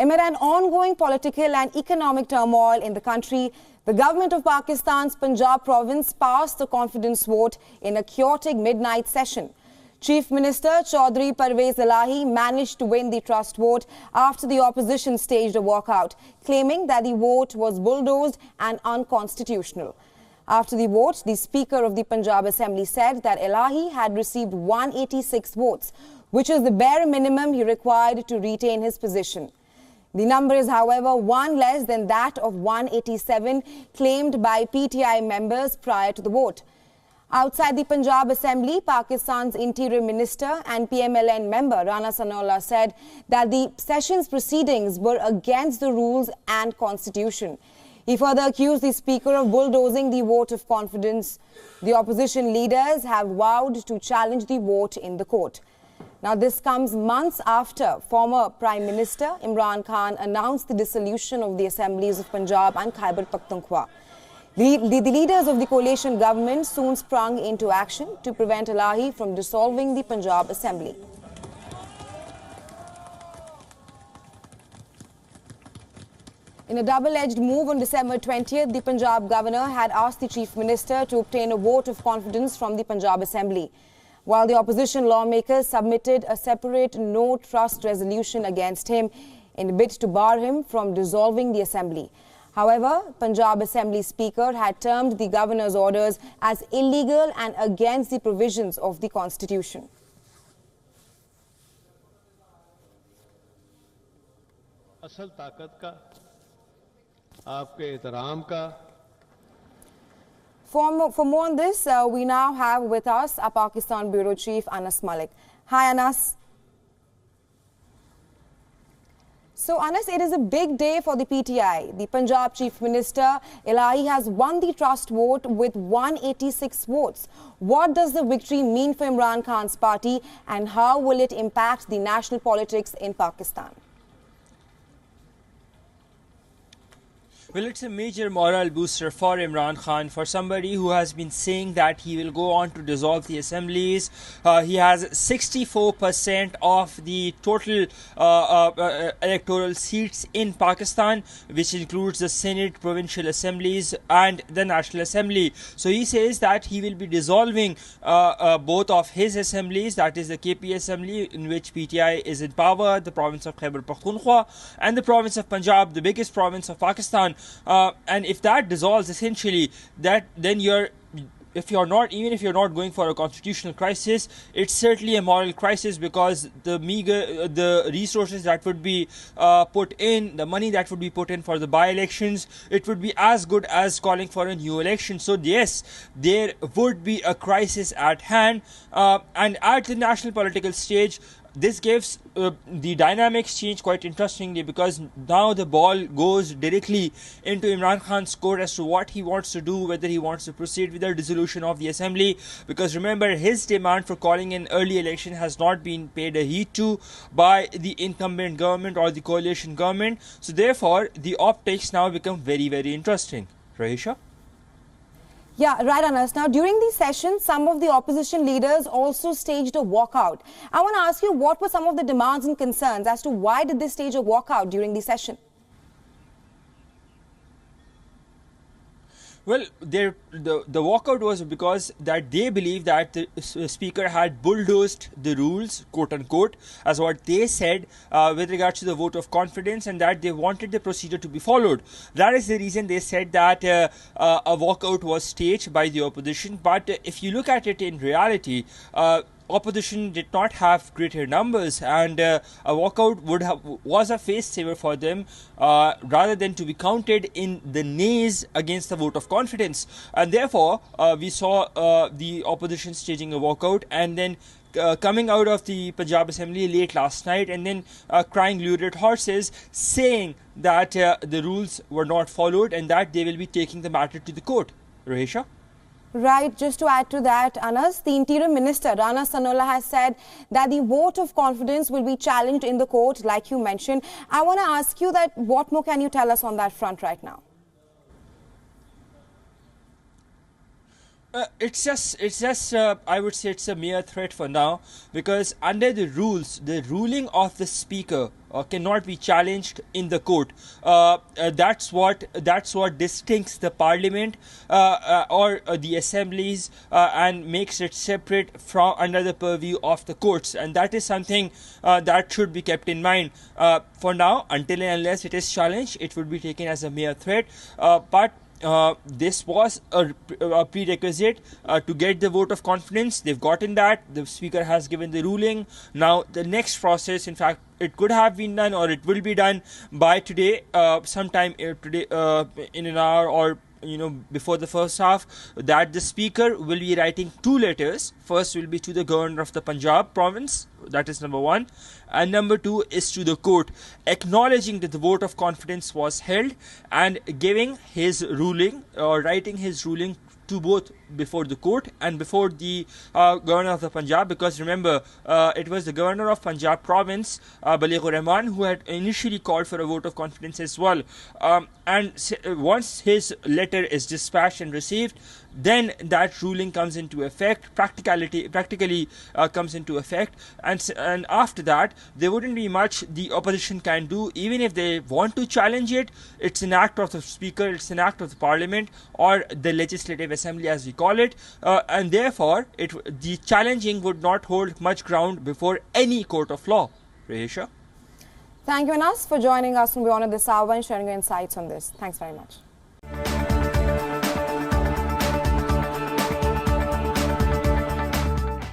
Amid an ongoing political and economic turmoil in the country, the government of Pakistan's Punjab province passed the confidence vote in a chaotic midnight session. Chief Minister Chaudhry Pervaiz Elahi managed to win the trust vote after the opposition staged a walkout, claiming that the vote was bulldozed and unconstitutional. After the vote, the Speaker of the Punjab Assembly said that Elahi had received 186 votes, which is the bare minimum he required to retain his position. The number is, however, one less than that of 187 claimed by PTI members prior to the vote. Outside the Punjab Assembly, Pakistan's Interior Minister and PMLN member Rana Sanaullah said that the session's proceedings were against the rules and constitution. He further accused the Speaker of bulldozing the vote of confidence. The opposition leaders have vowed to challenge the vote in the court. Now, this comes months after former Prime Minister Imran Khan announced the dissolution of the assemblies of Punjab and Khyber Pakhtunkhwa. The leaders of the coalition government soon sprung into action to prevent Elahi from dissolving the Punjab Assembly. In a double-edged move on December 20th, the Punjab governor had asked the Chief Minister to obtain a vote of confidence from the Punjab Assembly, while the opposition lawmakers submitted a separate no-trust resolution against him in a bid to bar him from dissolving the Assembly. However, Punjab Assembly Speaker had termed the governor's orders as illegal and against the provisions of the Constitution. असल ताकत का आपके एहतराम का For more on this, we now have with us our Pakistan Bureau Chief Anas Malik. Hi, Anas. So, Anas, it is a big day for the PTI. The Punjab Chief Minister Elahi has won the trust vote with 186 votes. What does the victory mean for Imran Khan's party, and how will it impact the national politics in Pakistan? Well, it's a major moral booster for Imran Khan, for somebody who has been saying that he will go on to dissolve the assemblies. He has 64% of the total electoral seats in Pakistan, which includes the Senate, provincial assemblies and the National Assembly. So he says that he will be dissolving both of his assemblies, that is the KP Assembly, in which PTI is in power, the province of Khyber Pakhtunkhwa, and the province of Punjab, the biggest province of Pakistan. And if that dissolves, essentially, then if you're not going for a constitutional crisis, it's certainly a moral crisis, because the resources that would be put in, the money that would be put in for the by-elections, it would be as good as calling for a new election. So yes, there would be a crisis at hand, and at the national political stage, this gives the dynamics change quite interestingly, because now the ball goes directly into Imran Khan's court as to what he wants to do, whether he wants to proceed with the dissolution of the assembly. Because remember, his demand for calling an early election has not been paid a heed to by the incumbent government or the coalition government. So therefore, the optics now become very, very interesting. Rahisha? Yeah, right, Anas. Now, during the session, some of the opposition leaders also staged a walkout. I want to ask you, what were some of the demands and concerns as to why did they stage a walkout during the session? Well, the walkout was because that they believe that the speaker had bulldozed the rules, quote unquote, as what they said with regards to the vote of confidence, and that they wanted the procedure to be followed. That is the reason they said that a walkout was staged by the opposition. But if you look at it in reality, opposition did not have greater numbers, and a walkout was a face saver for them, rather than to be counted in the nays against the vote of confidence. And therefore, we saw the opposition staging a walkout, and then coming out of the Punjab Assembly late last night, and then crying lurid horses, saying that the rules were not followed and that they will be taking the matter to the court. Rahisha? Right, just to add to that, Anas, the Interior Minister Rana Sanaullah has said that the vote of confidence will be challenged in the court, like you mentioned. I want to ask you that what more can you tell us on that front right now? It's just. I would say it's a mere threat for now, because under the rules, the ruling of the speaker cannot be challenged in the court. That's what distincts the parliament or the assemblies and makes it separate from under the purview of the courts, and that is something that should be kept in mind. For now, until and unless it is challenged, it would be taken as a mere threat. But this was a prerequisite to get the vote of confidence. They've gotten that. The speaker has given the ruling. Now the next process, in fact, it could have been done, or it will be done by today, sometime today, in an hour, or before the first half, that the speaker will be writing 2 letters. First will be to the governor of the Punjab province, that is number 1, and number 2 is to the court, acknowledging that the vote of confidence was held and giving his ruling, or writing his ruling to both before the court and before the governor of the Punjab, because remember, it was the governor of Punjab province, Baligh Rahman, who had initially called for a vote of confidence as well. And once his letter is dispatched and received, then that ruling comes into effect, practically comes into effect, and after that there wouldn't be much the opposition can do. Even if they want to challenge it, it's an act of the speaker, it's an act of the parliament or the legislative assembly as we call it, and therefore the challenging would not hold much ground before any court of law. Rehisha. Thank you, Anas, for joining us from WION at this hour and sharing your insights on this. Thanks very much.